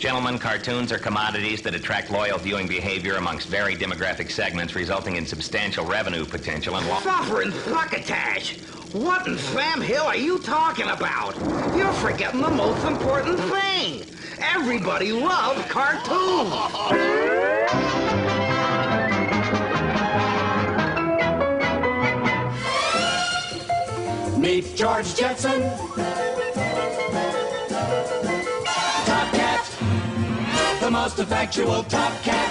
Gentlemen, cartoons are commodities that attract loyal viewing behavior amongst varied demographic segments, resulting in substantial revenue potential and Suffering succotash! What in Sam Hill are you talking about? You're forgetting the most important thing. Everybody loves cartoons. Meet George Jetson. Top Cat, the most effectual Top Cat.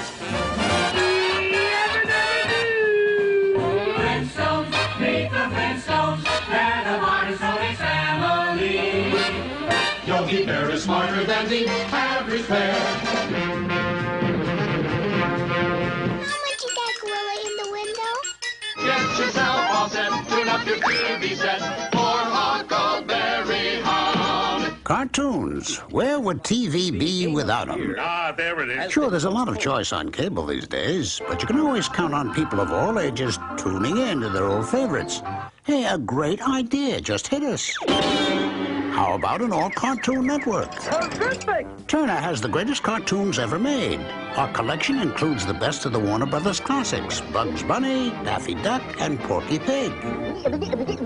Flintstones, meet the Flintstones. They're the smartest Holy family. Yogi Bear is smarter than the average bear. How much is that gorilla in the window? Get yourself all set, tune up your TV set for Huckleberry Hound. Cartoons. Where would TV be without them? Ah, there it is. Sure, there's a lot of choice on cable these days, but you can always count on people of all ages tuning in to their old favorites. Hey, a great idea just hit us. How about an all-cartoon network? Terrific! Turner has the greatest cartoons ever made. Our collection includes the best of the Warner Brothers classics, Bugs Bunny, Daffy Duck, and Porky Pig.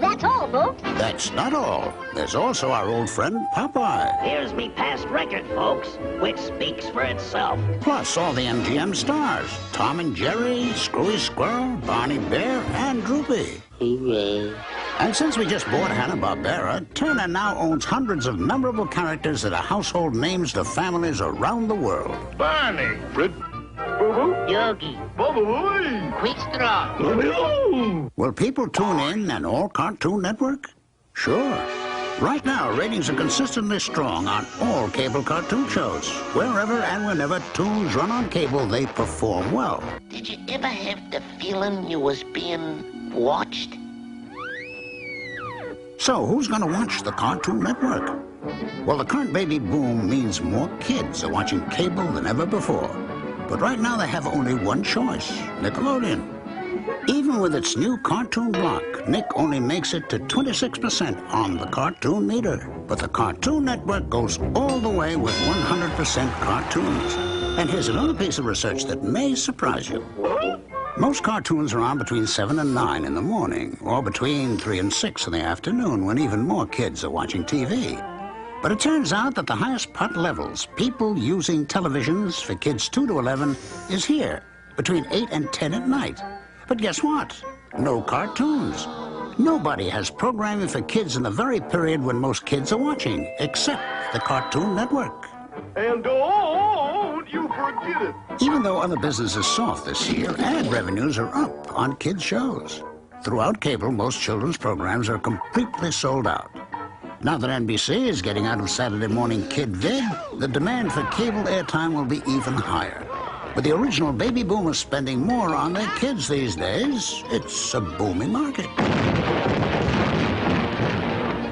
That's all, folks. That's not all. There's also our old friend Popeye. Here's me past record, folks, which speaks for itself. Plus all the MGM stars, Tom and Jerry, Screwy Squirrel, Barney Bear, and Droopy. Hooray. And since we just bought Hanna-Barbera, Turner now owns hundreds of memorable characters that are household names to families around the world. Barney. Fred. Boo-boo. Yogi. Boo-boo. Quickstraw. Boo-boo. Will people tune in an all-cartoon network? Sure. Right now, ratings are consistently strong on all cable cartoon shows. Wherever and whenever tunes run on cable, they perform well. Did you ever have the feeling you was being watched? So, who's going to watch the Cartoon Network? Well, the current baby boom means more kids are watching cable than ever before. But right now, they have only one choice, Nickelodeon. Even with its new cartoon block, Nick only makes it to 26% on the cartoon meter. But the Cartoon Network goes all the way with 100% cartoons. And here's another piece of research that may surprise you. Most cartoons are on between 7 and 9 in the morning, or between 3 and 6 in the afternoon, when even more kids are watching TV. But it turns out that the highest pot levels, people using televisions for kids 2 to 11, is here, between 8 and 10 at night. But guess what? No cartoons. Nobody has programming for kids in the very period when most kids are watching, except the Cartoon Network. And don't you forget it. Even though other business is soft this year, ad revenues are up on kids' shows. Throughout cable, most children's programs are completely sold out. Now that NBC is getting out of Saturday morning kid vid, the demand for cable airtime will be even higher. With the original baby boomers spending more on their kids these days, it's a booming market.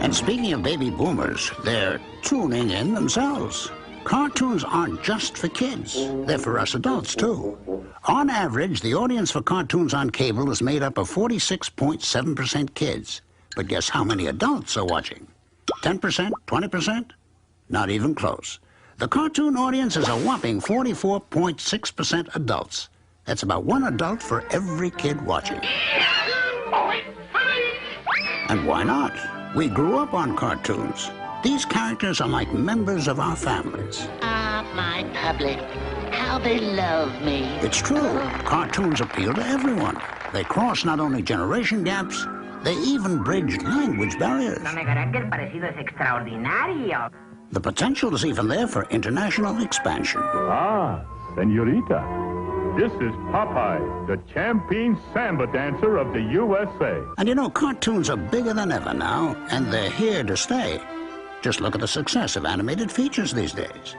And speaking of baby boomers, they're tuning in themselves. Cartoons aren't just for kids. They're for us adults, too. On average, the audience for cartoons on cable is made up of 46.7% kids. But guess how many adults are watching? 10%? 20%? Not even close. The cartoon audience is a whopping 44.6% adults. That's about one adult for every kid watching. And why not? We grew up on cartoons. These characters are like members of our families. Ah, my public, how they love me. It's true. Cartoons appeal to everyone. They cross not only generation gaps, they even bridge language barriers. The potential is even there for international expansion. Ah, senorita. This is Popeye, the champion samba dancer of the USA. And you know, cartoons are bigger than ever now, and they're here to stay. Just look at the success of animated features these days.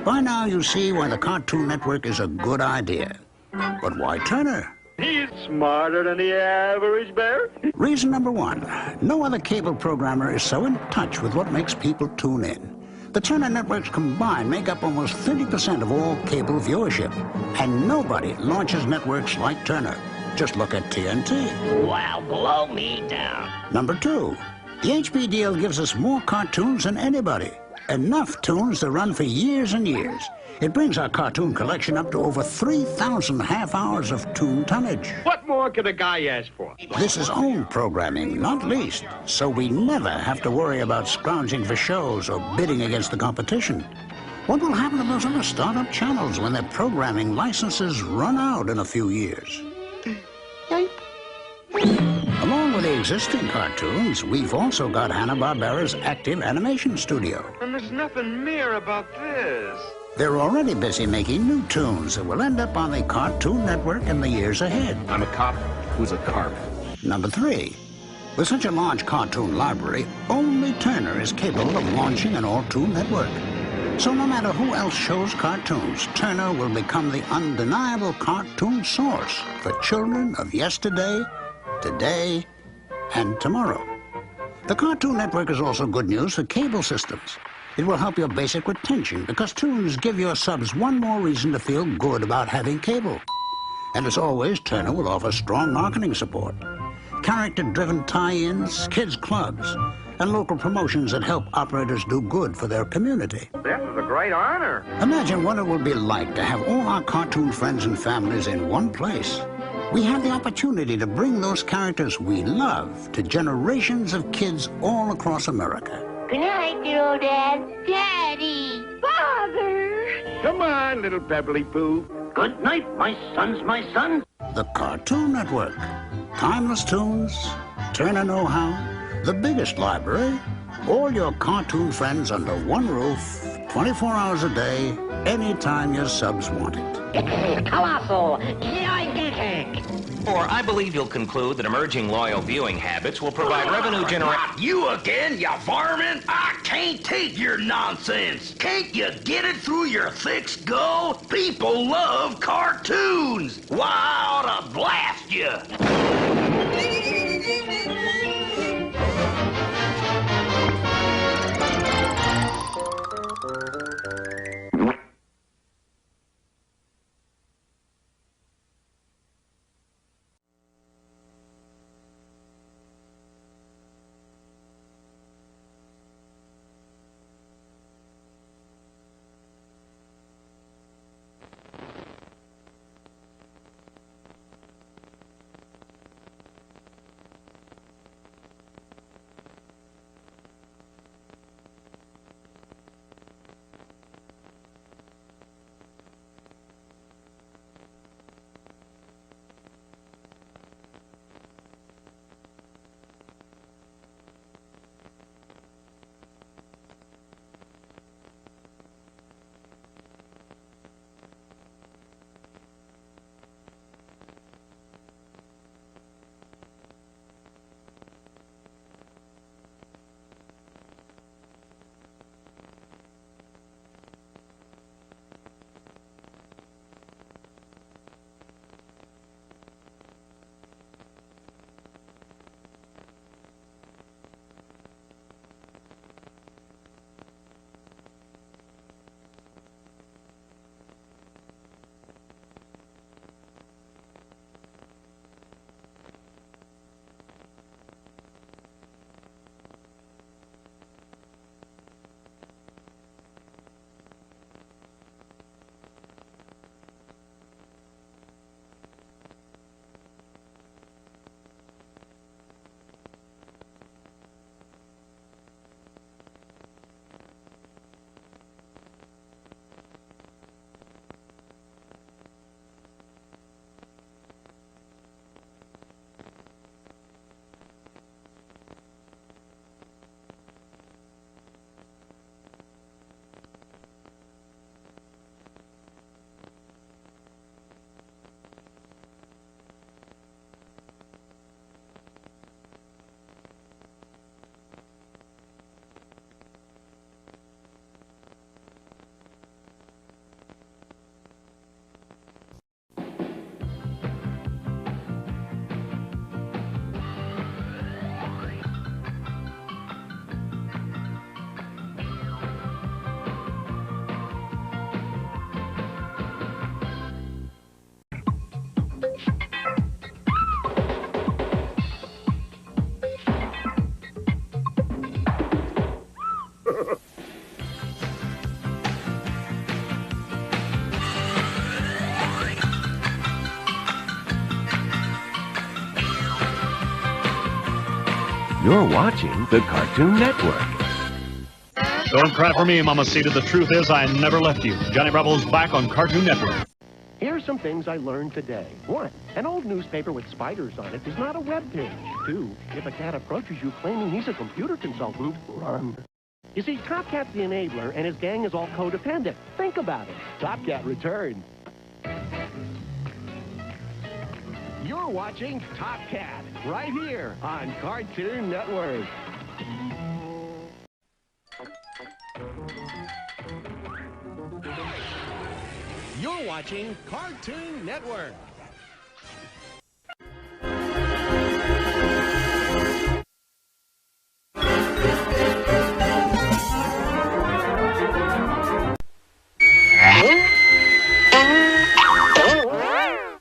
By now, you see why the Cartoon Network is a good idea. But why Turner? He's smarter than the average bear. Reason number one, no other cable programmer is so in touch with what makes people tune in. The Turner networks combined make up almost 30% of all cable viewership. And nobody launches networks like Turner. Just look at TNT. Wow, blow me down. Number two, the HP deal gives us more cartoons than anybody. Enough tunes to run for years and years. It brings our cartoon collection up to over 3,000 half-hours of tune tonnage. What more could a guy ask for? This is own programming, not least, so we never have to worry about scrounging for shows or bidding against the competition. What will happen to those other startup channels when their programming licenses run out in a few years? Along with the existing cartoons, we've also got Hanna-Barbera's active animation studio. And there's nothing mere about this. They're already busy making new tunes that will end up on the Cartoon Network in the years ahead. I'm a cop who's a carp. Number 3. With such a large cartoon library, only Turner is capable of launching an all-tune network. So no matter who else shows cartoons, Turner will become the undeniable cartoon source for children of yesterday, today, and tomorrow. The Cartoon Network is also good news for cable systems. It will help your basic retention because tunes give your subs one more reason to feel good about having cable. And as always, Turner will offer strong marketing support, character-driven tie-ins, kids clubs, and local promotions that help operators do good for their community. This is a great honor. Imagine what it will be like to have all our cartoon friends and families in one place. We have the opportunity to bring those characters we love to generations of kids all across America. Good night, dear old Dad. Daddy. Father! Come on, little Pebbly Poo. Good night, my son. The Cartoon Network. Timeless tunes, Turner know-how, the biggest library, all your cartoon friends under one roof, 24 hours a day, anytime your subs want it. Colossal. Gigantic. Or I believe you'll conclude that emerging loyal viewing habits will provide revenue generation. Not you again, you varmint! I can't take your nonsense! Can't you get it through your thick skull? People love cartoons! Why, I ought to blast you! You're watching the Cartoon Network. Don't cry for me, Mamacita. The truth is, I never left you. Johnny Bravo's back on Cartoon Network. Here's some things I learned today. 1, an old newspaper with spiders on it is not a web page. 2, if a cat approaches you claiming he's a computer consultant, run. You see, Top Cat's the enabler, and his gang is all codependent. Think about it. Top Cat returns. You're watching Top Cat, right here on Cartoon Network. You're watching Cartoon Network.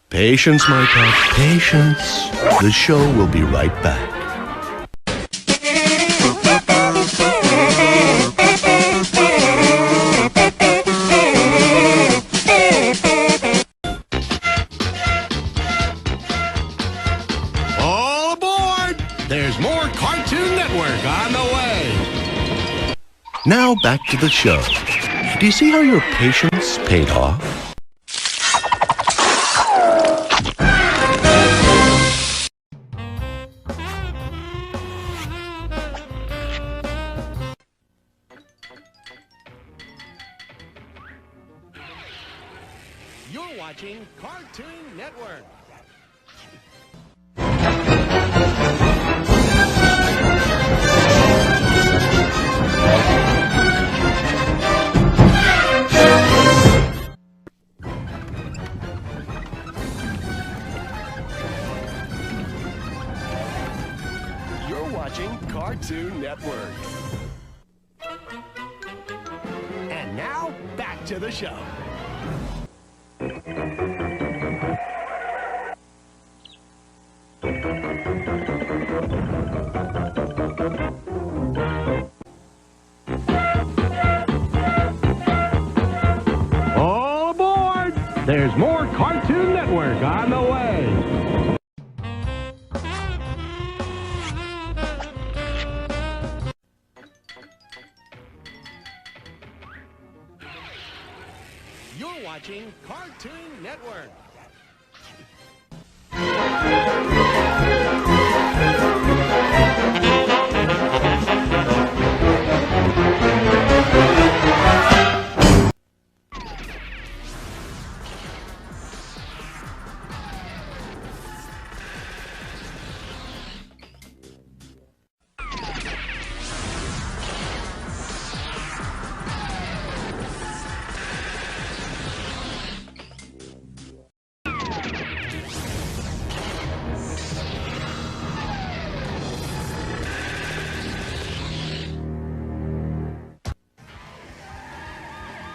Patience, my pet, patience. The show will be right back. All aboard! There's more Cartoon Network on the way. Now back to the show. Do you see how your patience paid off? You're watching Cartoon Network. You're watching Cartoon Network. And now, back to the show. All aboard! There's more Cartoon Network on the way. You're watching Cartoon Network.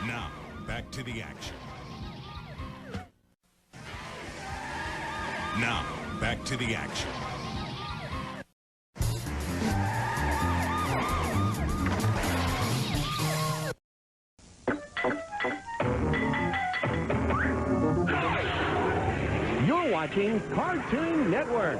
Now, back to the action. Now, back to the action. You're watching Cartoon Network.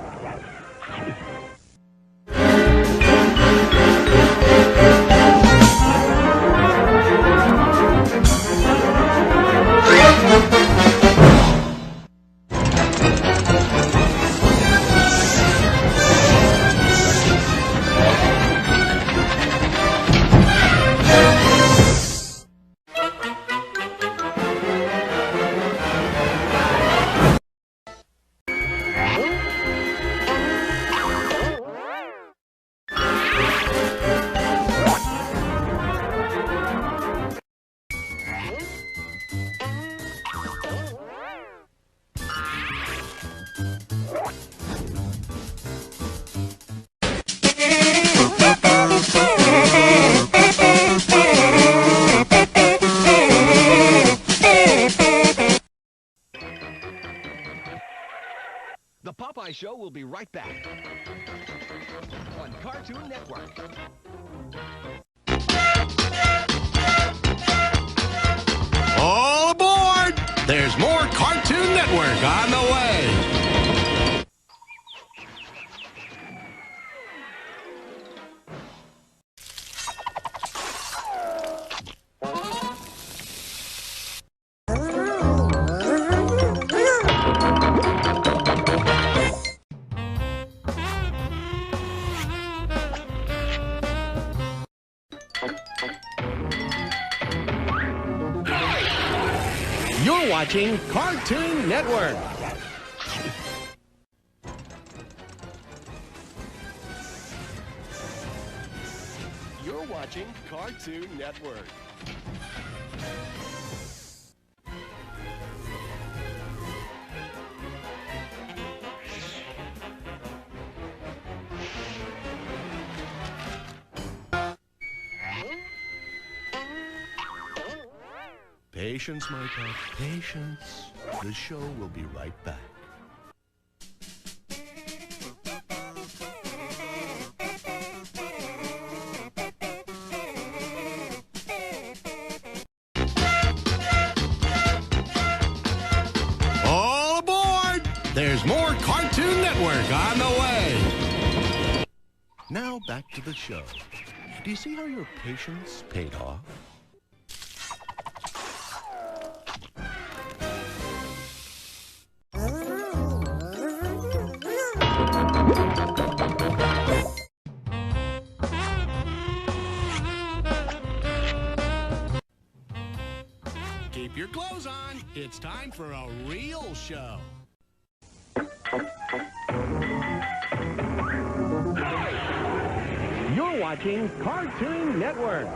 The Popeye Show will be right back on Cartoon Network. All aboard! There's more Cartoon Network on the way. You're watching Cartoon Network. You're watching Cartoon Network. Patience, my pet, patience. The show will be right back. All aboard! There's more Cartoon Network on the way. Now back to the show. Do you see how your patience paid off? Keep your clothes on. It's time for a real show. You're watching Cartoon Network.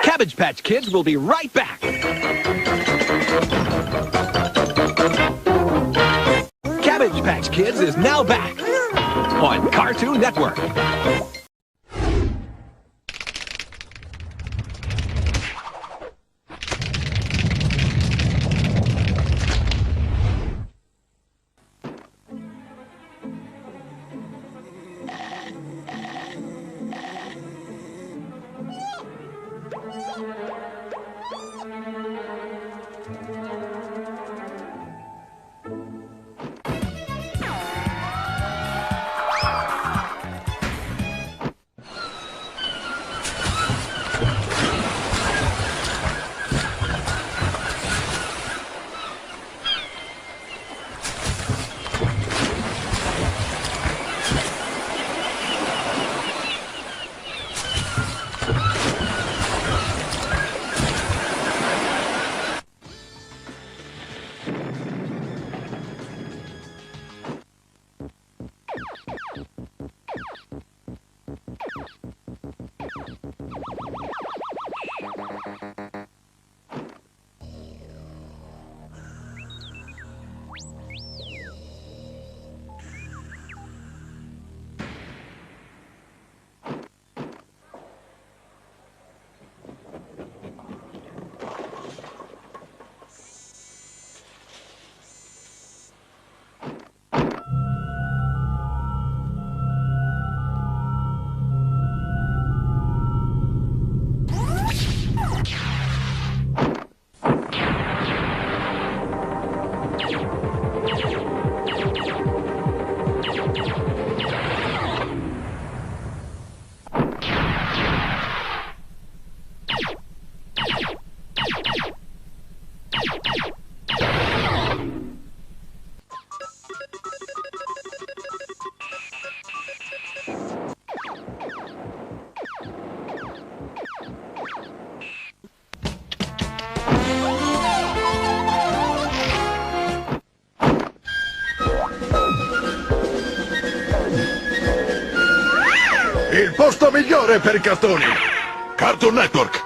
Cabbage Patch Kids will be right back. Cabbage Patch Kids is now back on Cartoon Network. Il posto migliore per i cartoni! Cartoon Network!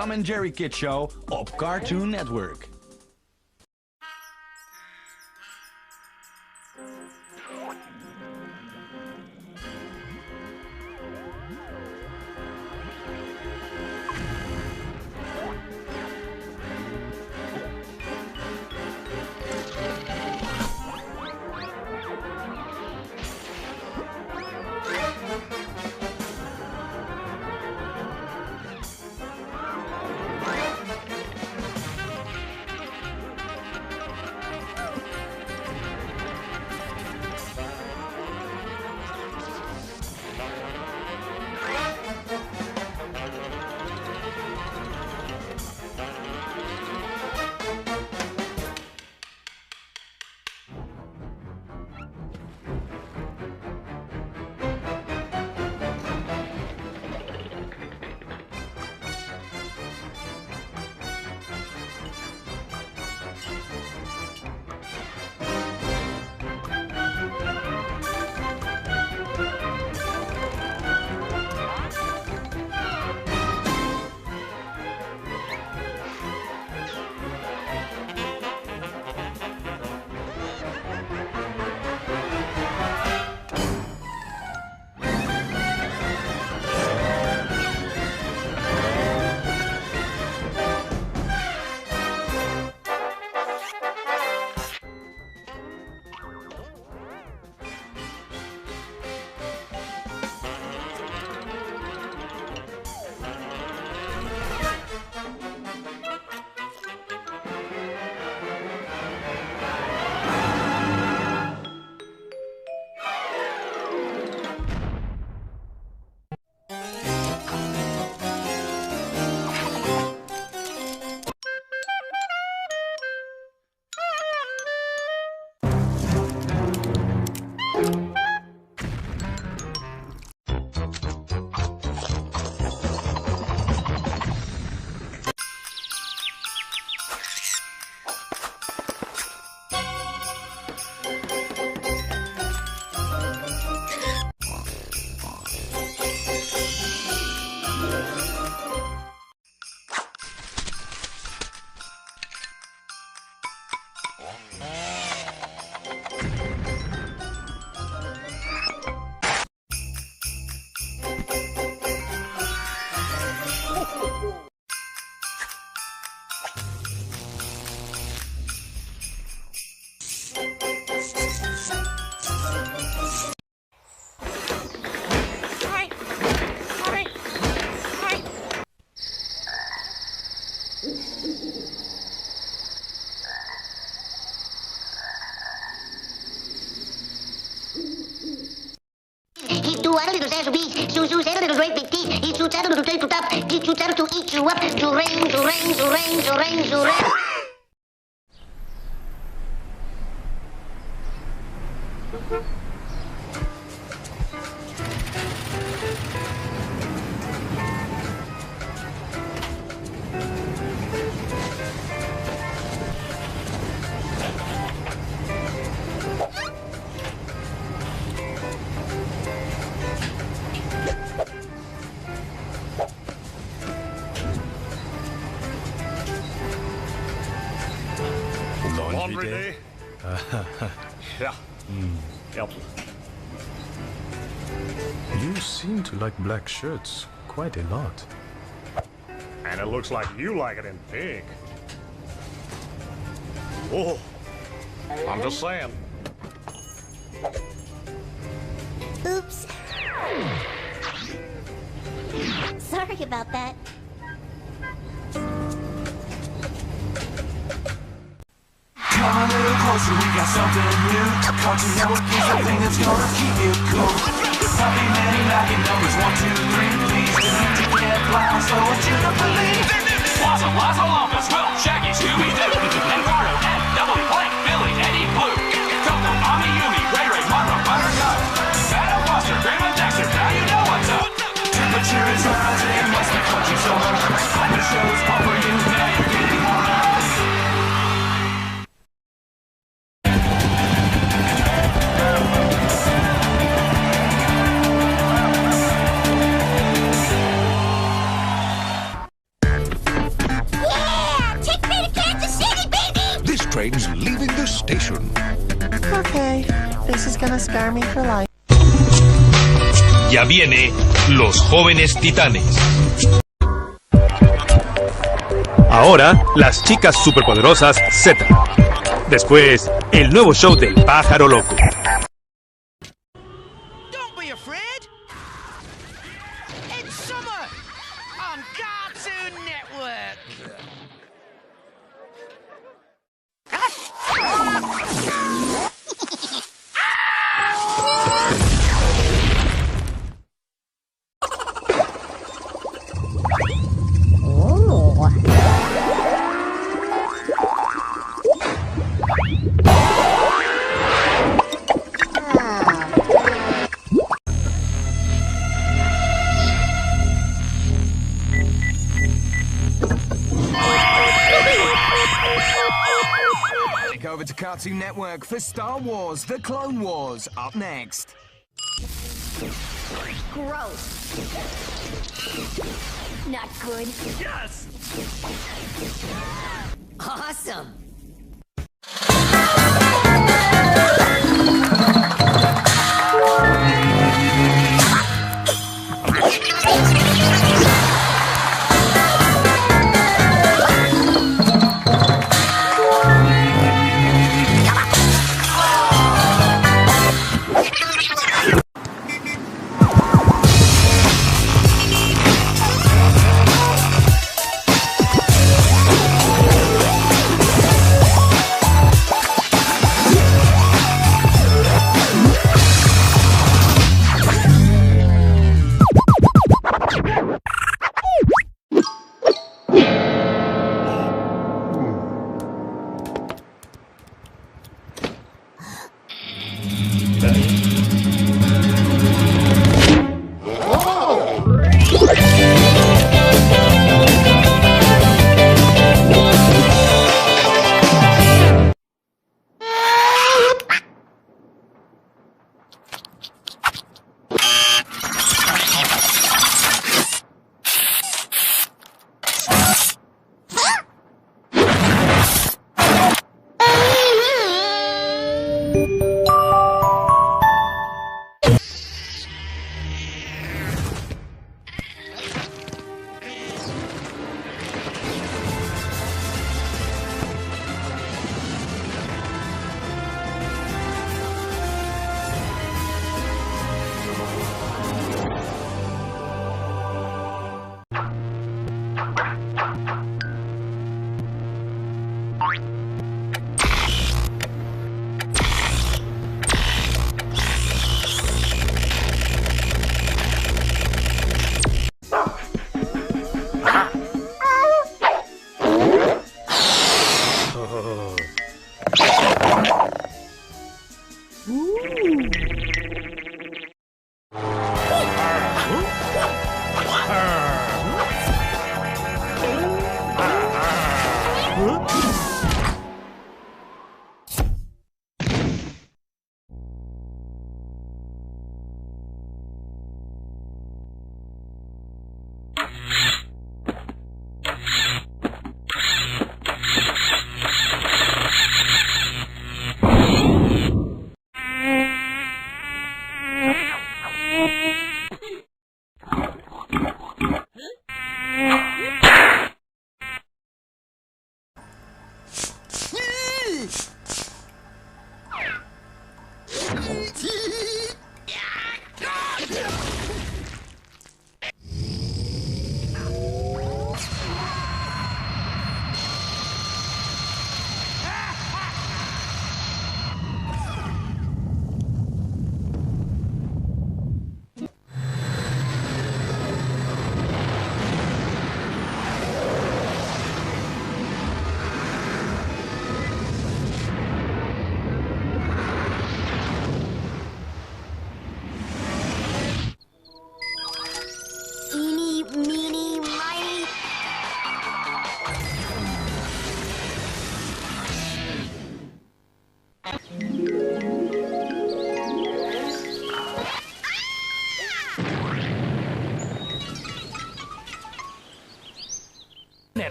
Tom en Jerry Kids Show op Cartoon Network. He shoots out a little tabletop. He shoots out to eat you up. To rain, to rain, to rain, to rain, to rain. Laundry day? Yeah. Yep. You seem to like black shirts quite a lot. And it looks like you like it in pink. Oh, I'm just saying. Oops. Sorry about that. Come a little closer, we got something new. Cartoon Network is the thing that's gonna keep you cool. Happy many lucky numbers, 1, 2, 3, please. To get blind, so what you don't believe. Blossom, Lazo, Lumpus, Will, Shaggy, Scooby-Doo, and Gordo, and Double Plank, Billy, Eddie, Blue, Coco, Ami, Yumi, Ray Ray, Monroe, Buttercup, Adam Foster, Graham, and Dexter, now you know what's up. Temperature is rising, it must be crunchy so hard. The show's all for you, now you're getting hard. trains leaving the station. Okay, this is gonna scar me for life. Ya viene Los Jóvenes Titanes. Ahora, las chicas superpoderosas Z. Después, el nuevo show del pájaro loco. Don't be afraid. It's summer on Cartoon Network. Over to Cartoon Network for Star Wars: The Clone Wars, up next. Gross. Not good. Yes! Awesome.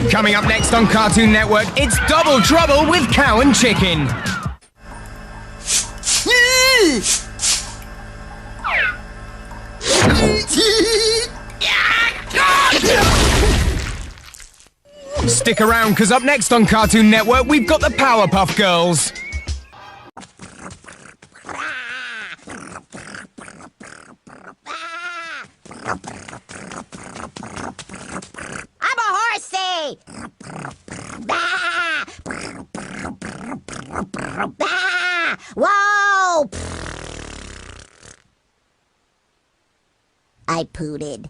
Coming up next on Cartoon Network, it's Double Trouble with Cow and Chicken. Stick around, because up next on Cartoon Network, we've got the Powerpuff Girls. I'm a horsey! Bah! Bah! Whoa! I pooted.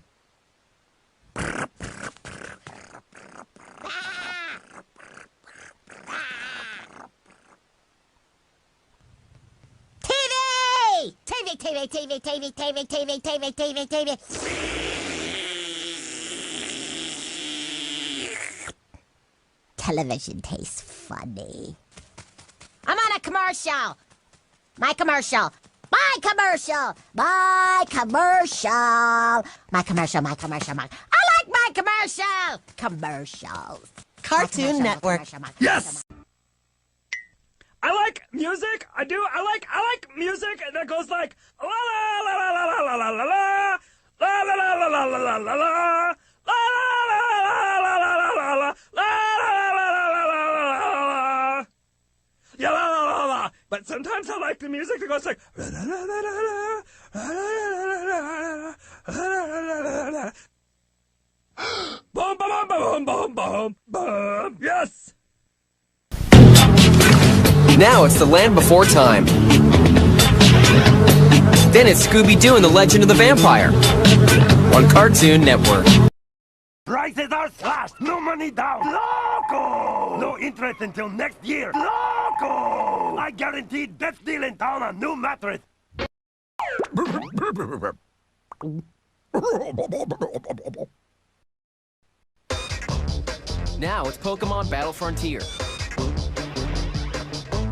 TV! Television tastes funny. I'm on a commercial. My commercial. I like my commercial. Commercials. Cartoon Network. Yes! I like music. I like music that goes like la la la la la la la la la la la la la la la la la. Yeah, la la la la. But sometimes I like the music that goes like boom, boom, boom, boom, boom, boom. Yes. Now it's the Land Before Time. Then it's Scooby-Doo and the Legend of the Vampire on Cartoon Network. Prices are slashed, no money down. Loco! No interest until next year. Loco! I guarantee best deal in town on new mattress. Now it's Pokemon Battle Frontier.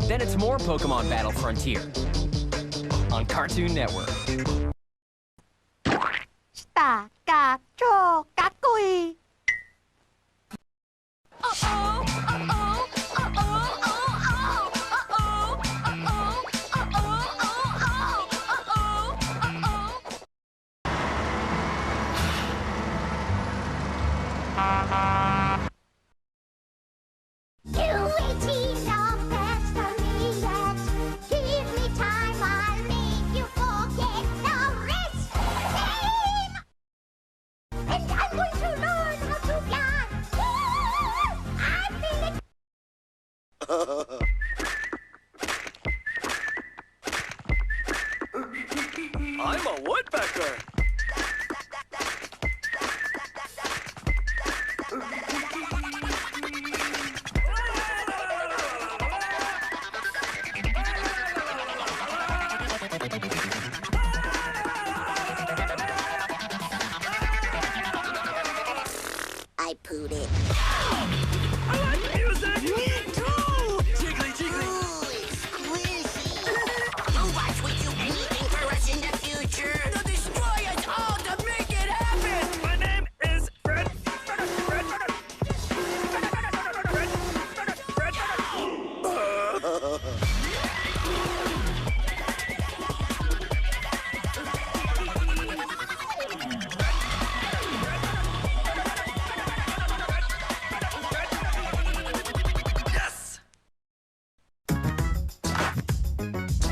Then it's more Pokemon Battle Frontier on Cartoon Network. I'm a woodpecker. I pooted. I like music. Me too. Jiggly, jiggly. You watch what you bleeding for us in the future. They'll destroy us all to make it happen. My name is Fred.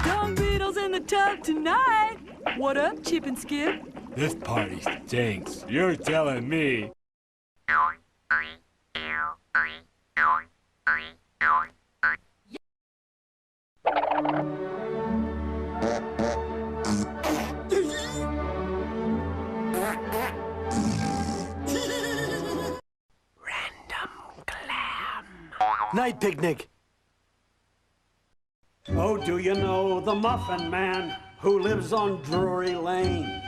Dung Beetle's in the tub tonight. What up, Chip and Skip? This party stinks. You're telling me. Random Night picnic. Oh, do you know the Muffin Man who lives on Drury Lane?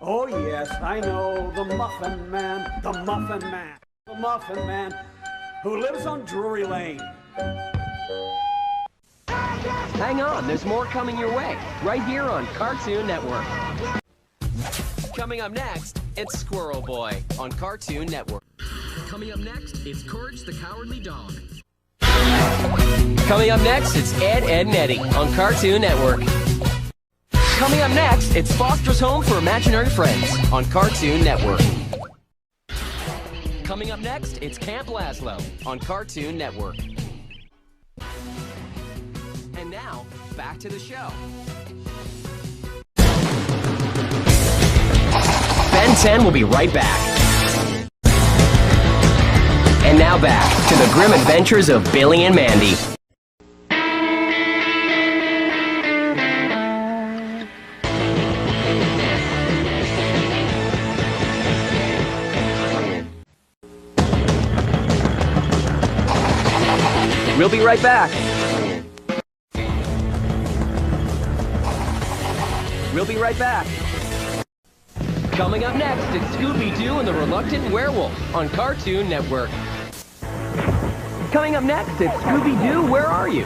Oh, yes, I know the Muffin Man, the Muffin Man, the Muffin Man who lives on Drury Lane. Hang on, there's more coming your way, right here on Cartoon Network. Coming up next, it's Squirrel Boy on Cartoon Network. Coming up next, it's Courage the Cowardly Dog. Coming up next, it's Ed, Edd, and Eddy on Cartoon Network. Coming up next, it's Foster's Home for Imaginary Friends on Cartoon Network. Coming up next, it's Camp Lazlo on Cartoon Network. And now, back to the show. Ben 10 will be right back. And now back to the grim adventures of Billy and Mandy. We'll be right back. We'll be right back. Coming up next, it's Scooby-Doo and the Reluctant Werewolf on Cartoon Network. Coming up next, it's Scooby-Doo, Where Are You?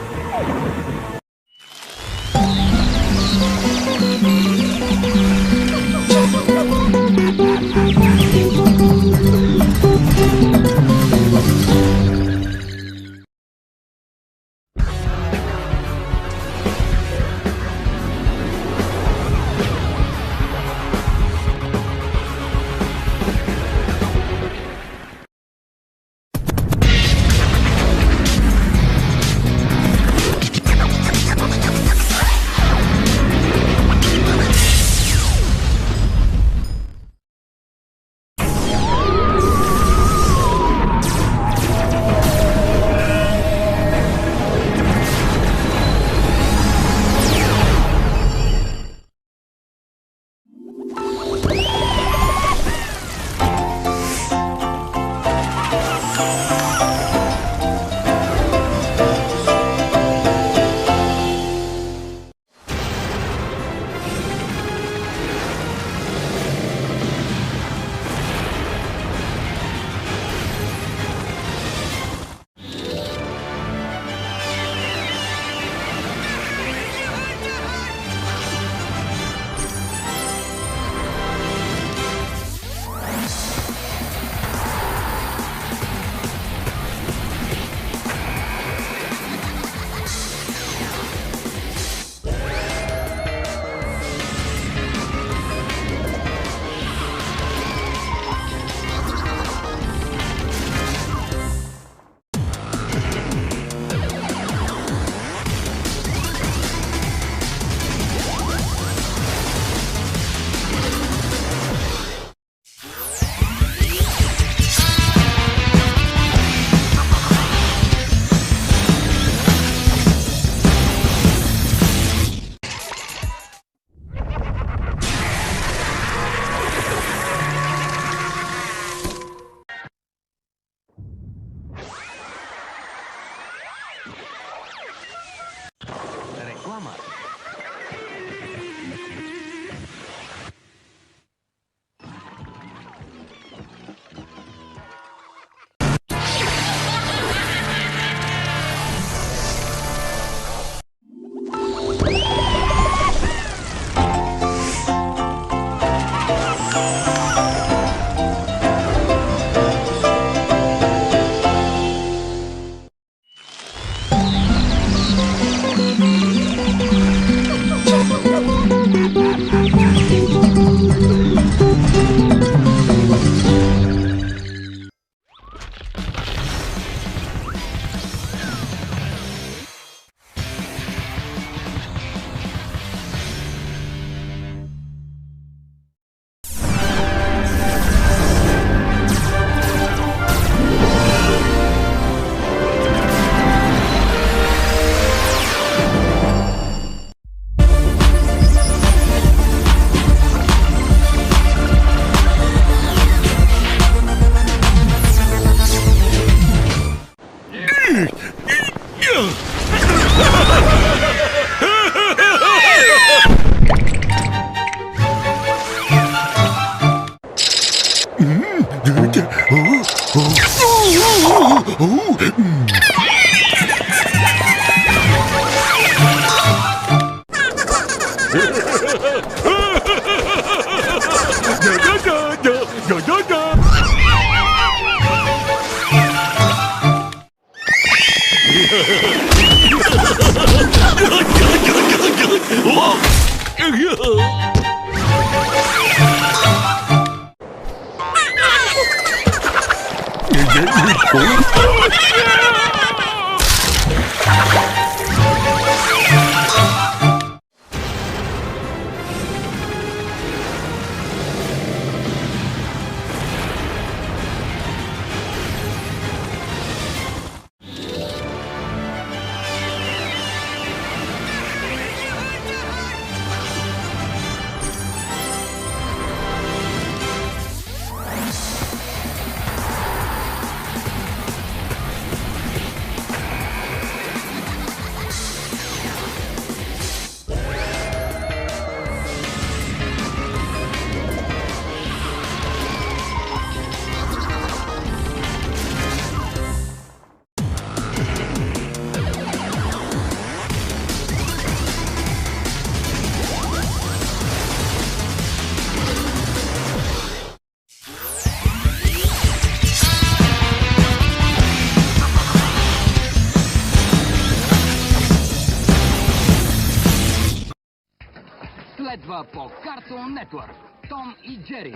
Śledźwa po Cartoon Network. Tom i Jerry.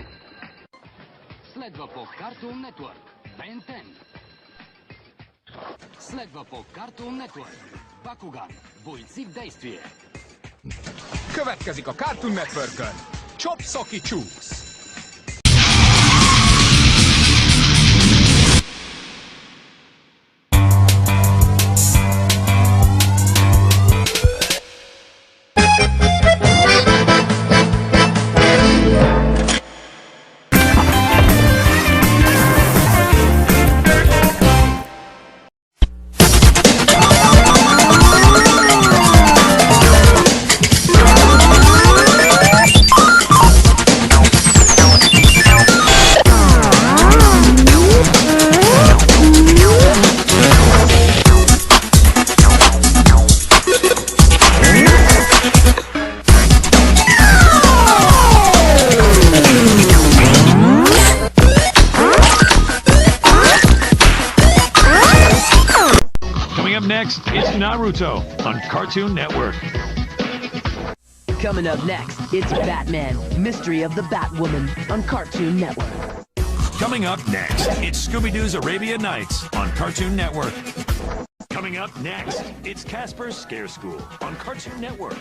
Śledźwa po Cartoon Network. Ben 10. Śledźwa po Cartoon Network. Bakugan. Bójcy w Действие. Következik a Cartoon Networkön. Chop Socky Chooks. Next, it's Naruto on Cartoon Network. Coming up next, it's Batman, Mystery of the Batwoman on Cartoon Network. Coming up next, it's Scooby-Doo's Arabian Nights on Cartoon Network. Coming up next, it's Casper's Scare School on Cartoon Network.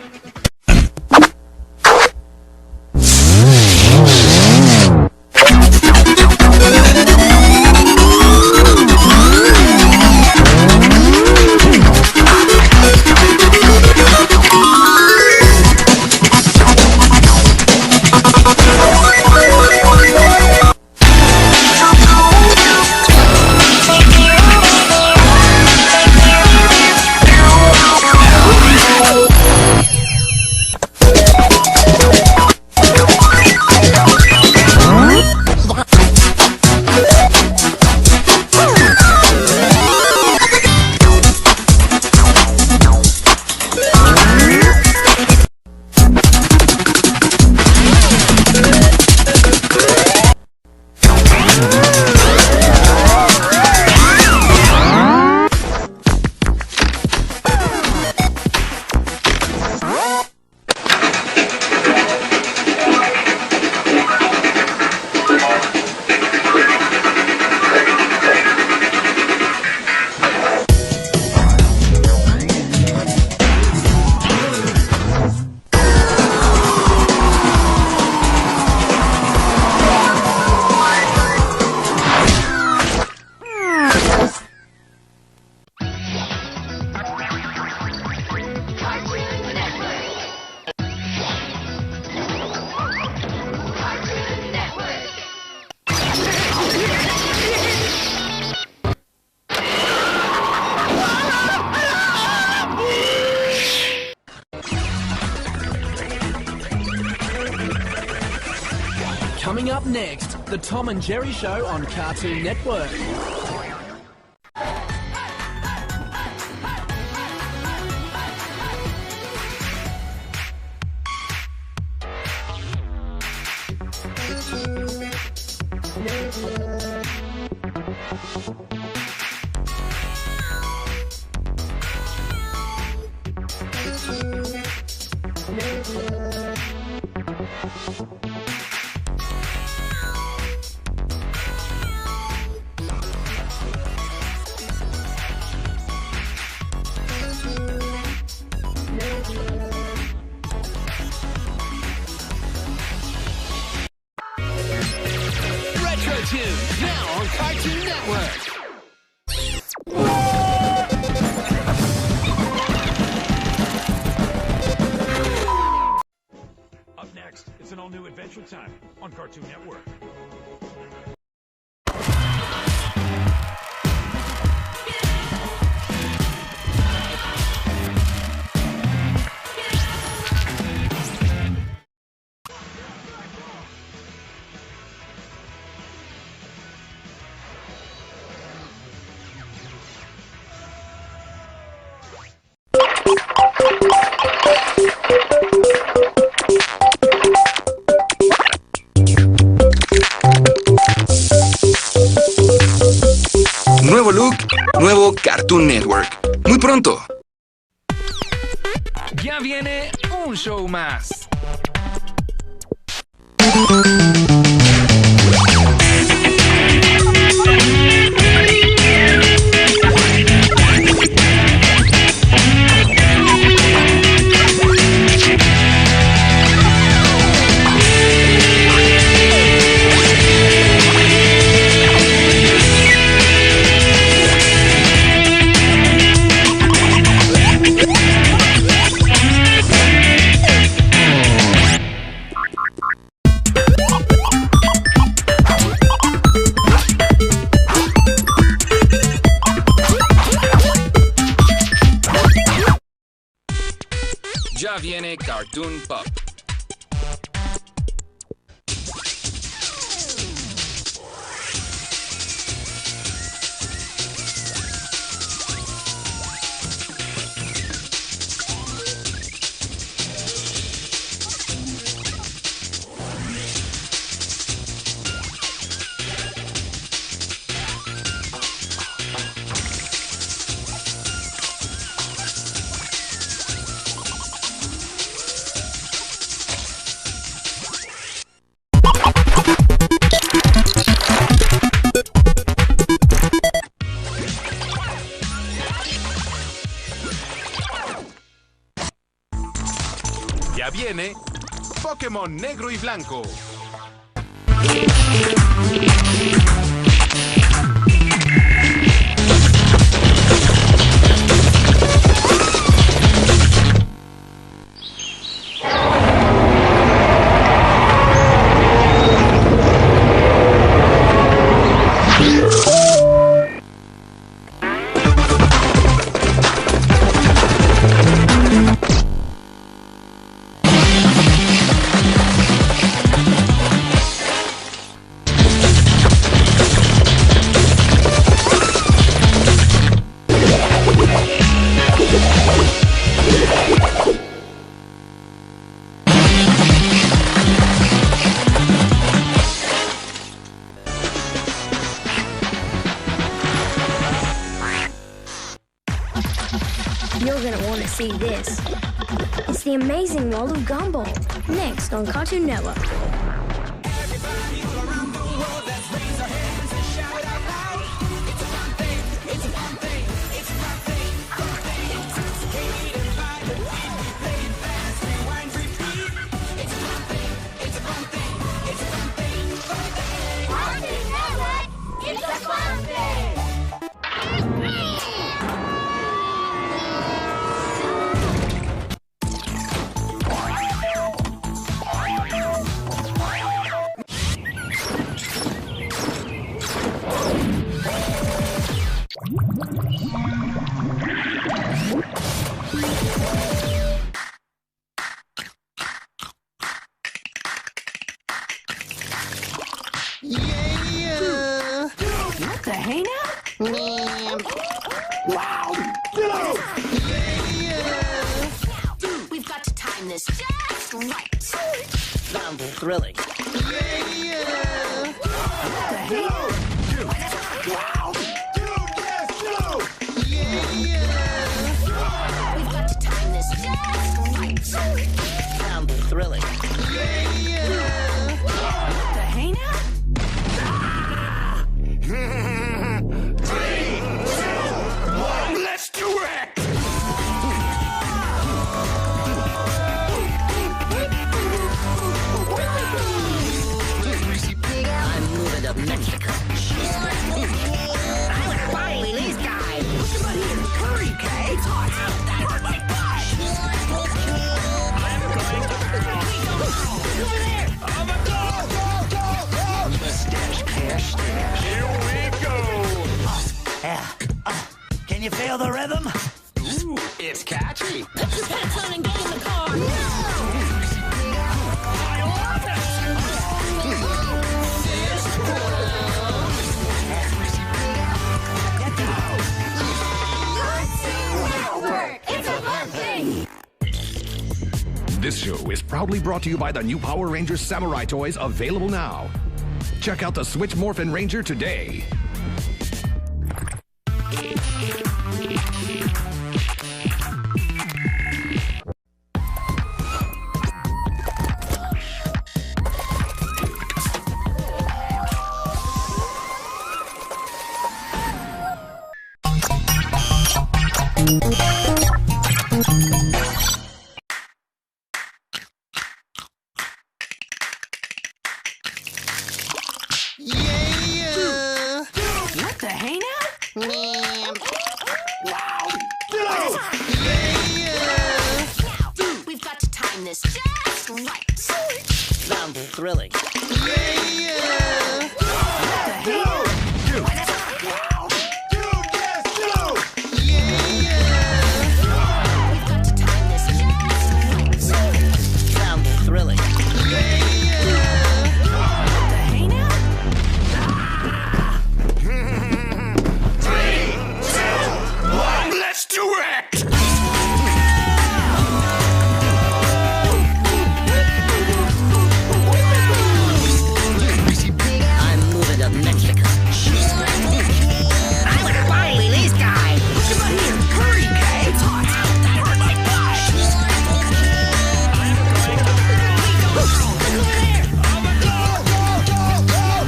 Up next, The Tom and Jerry Show on Cartoon Network. Retro Tune, now on Cartoon Network. Up next, it's an all-new Adventure Time on Cartoon Network. Nuevo look, nuevo Cartoon Network. Muy pronto. Ya viene un show más. Ya viene Cartoon Pop. Ya viene Pokémon Negro y Blanco. You're gonna want to see this. It's the Amazing World of Gumball, next on Cartoon Network. Wow! We've got to time this just right. Sounds thrilling. Wow! We've got to time this just right. Sounds thrilling. The hey now? 3, 2, 1, let's do it! I'm moving up Mexico. I want to finally these guys. Come on here. Hurry, Kay. It's hot. That hurt my butt. Over there. Mustache cash stash. Here we go! Can you feel the rhythm? Ooh, it's catchy. Put your pants on and get in the car. I love it! It's a fun thing. This show is proudly brought to you by the new Power Rangers Samurai toys available now. Check out the Switch Morphin Ranger today. What the hey now? Wow! We've got to time this just right. Sounds thrilling. What the hell? Wow! We've got to time this just right. Sounds thrilling. What the hey now? 3, 2, 1, let's do it! I'm moving up Mexico. I want to finally these guys. Come on here. Hurry, Kay. It's hot. That hurt my butt.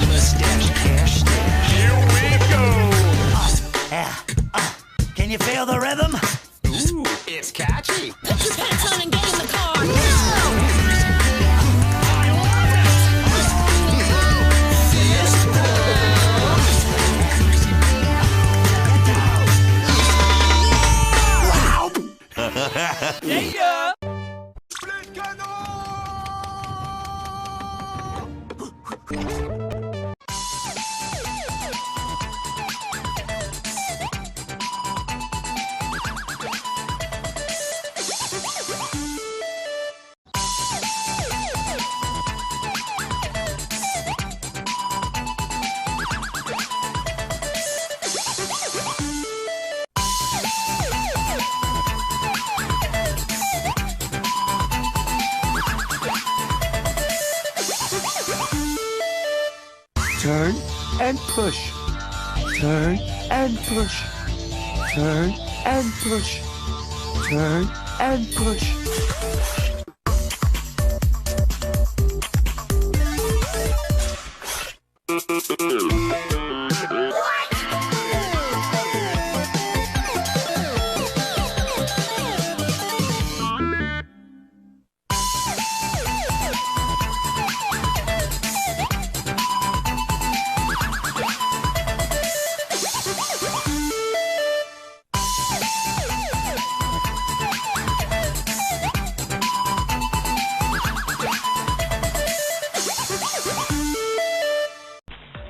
Mustache cash stash. Here we go! Can you feel the rhythm? Ooh, it's catchy. Put your pants on and get in the car. Yeah! Turn and push. Turn and push. Turn and push. Turn and push.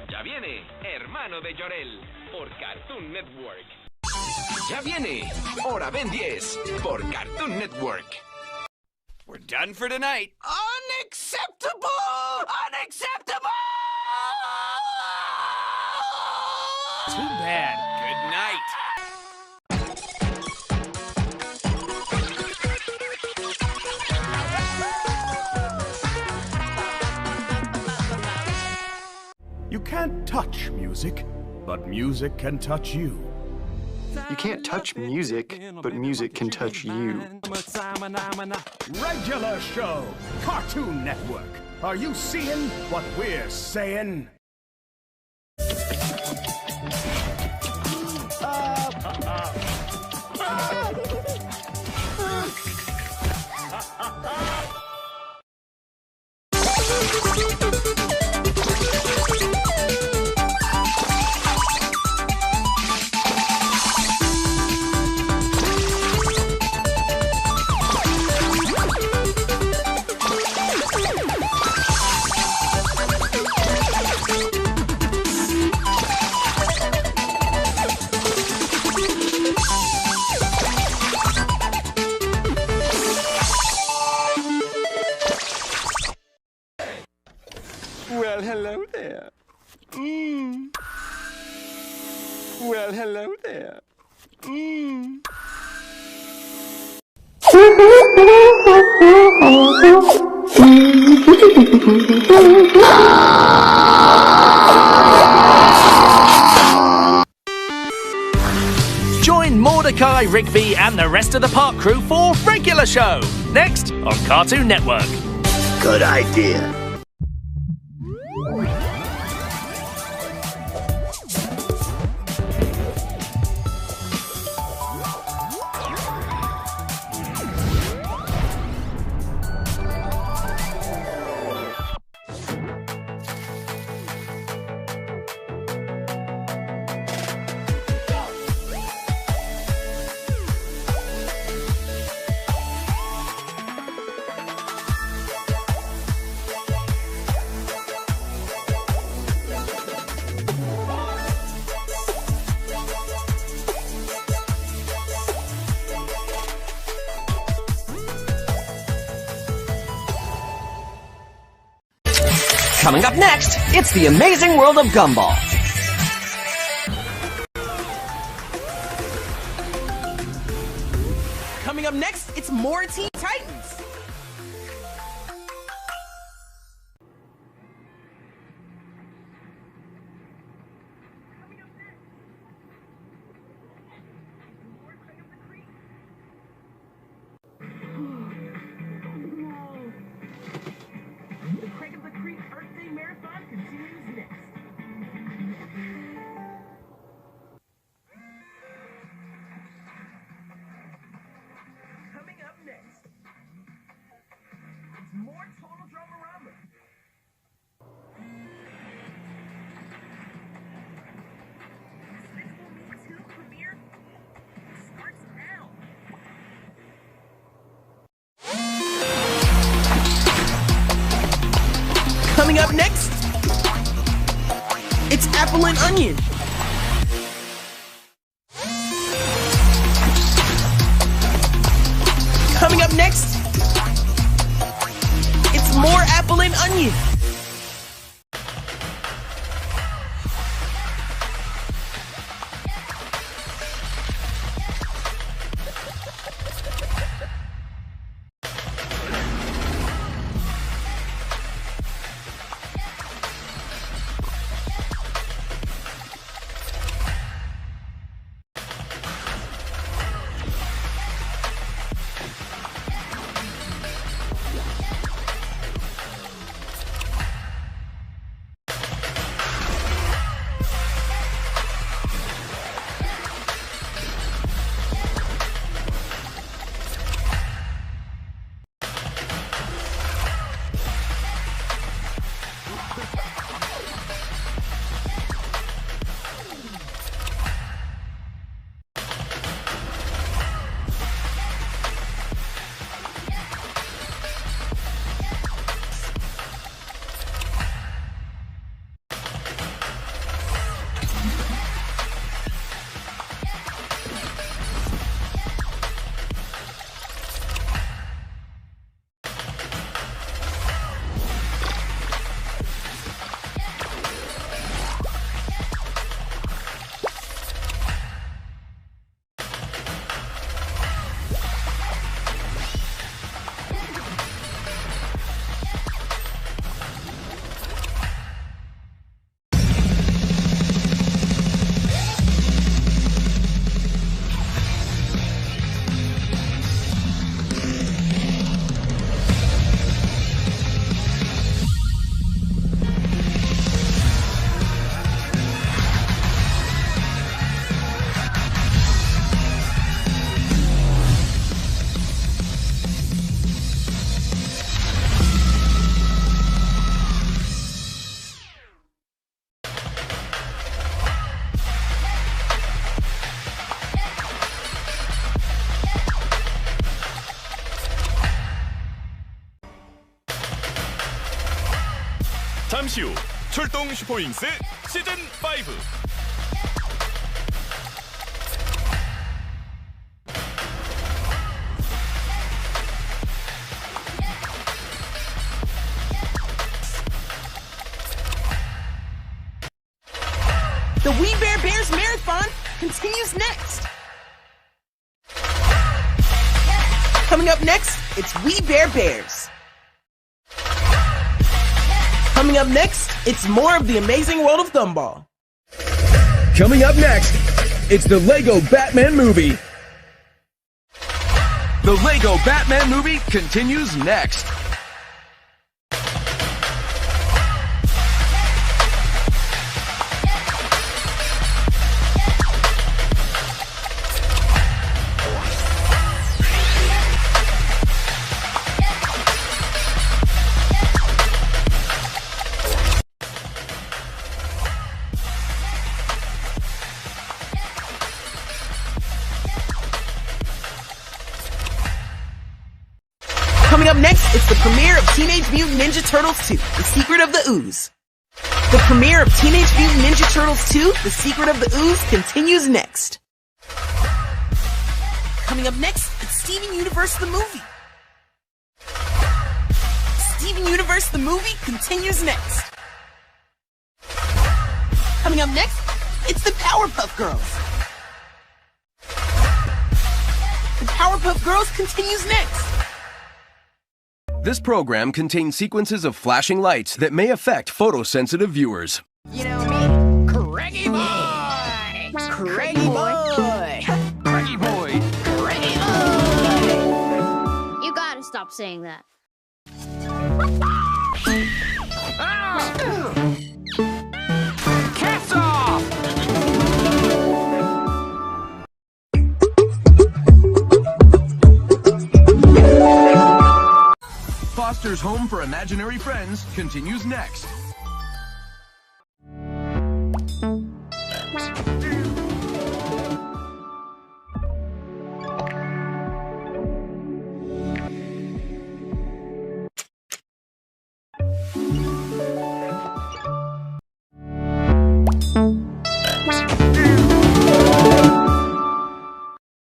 Ya viene Hermano de Llorel por Cartoon Network. Ya viene Hora Ben 10 por Cartoon Network. We're done for tonight. Unacceptable! Unacceptable! Too bad. can't touch music, but music can touch you. You can't touch music, but music can touch you. Regular show, Cartoon Network. Are you seeing what we're saying? Well, hello there. Well, hello there. Join Mordecai, Rigby, and the rest of the park crew for Regular Show, next on Cartoon Network. Good idea. Coming up next, it's the amazing world of Gumball. Coming up next, it's more Teen Titans. Coming up next, it's Apple and Onion. Coming up next, it's more Apple and Onion. 잠시 후 출동 슈퍼윙스 시즌 5. The We Bare Bears Marathon continues next. Coming up next, it's We Bare Bears. Coming up next, it's more of the amazing world of Gumball. Coming up next, it's the Lego Batman movie. The Lego Batman movie continues next. Coming up next, it's the premiere of Teenage Mutant Ninja Turtles 2, The Secret of the Ooze. The premiere of Teenage Mutant Ninja Turtles 2, The Secret of the Ooze continues next. Coming up next, it's Steven Universe the movie. Steven Universe the movie continues next. Coming up next, it's the Powerpuff Girls. The Powerpuff Girls continues next. This program contains sequences of flashing lights that may affect photosensitive viewers. You know me, Craigie Boy! Craigie Boy! Craigie Boy! Craigie Boy! You gotta stop saying that. Cast off! Foster's Home for Imaginary Friends continues next.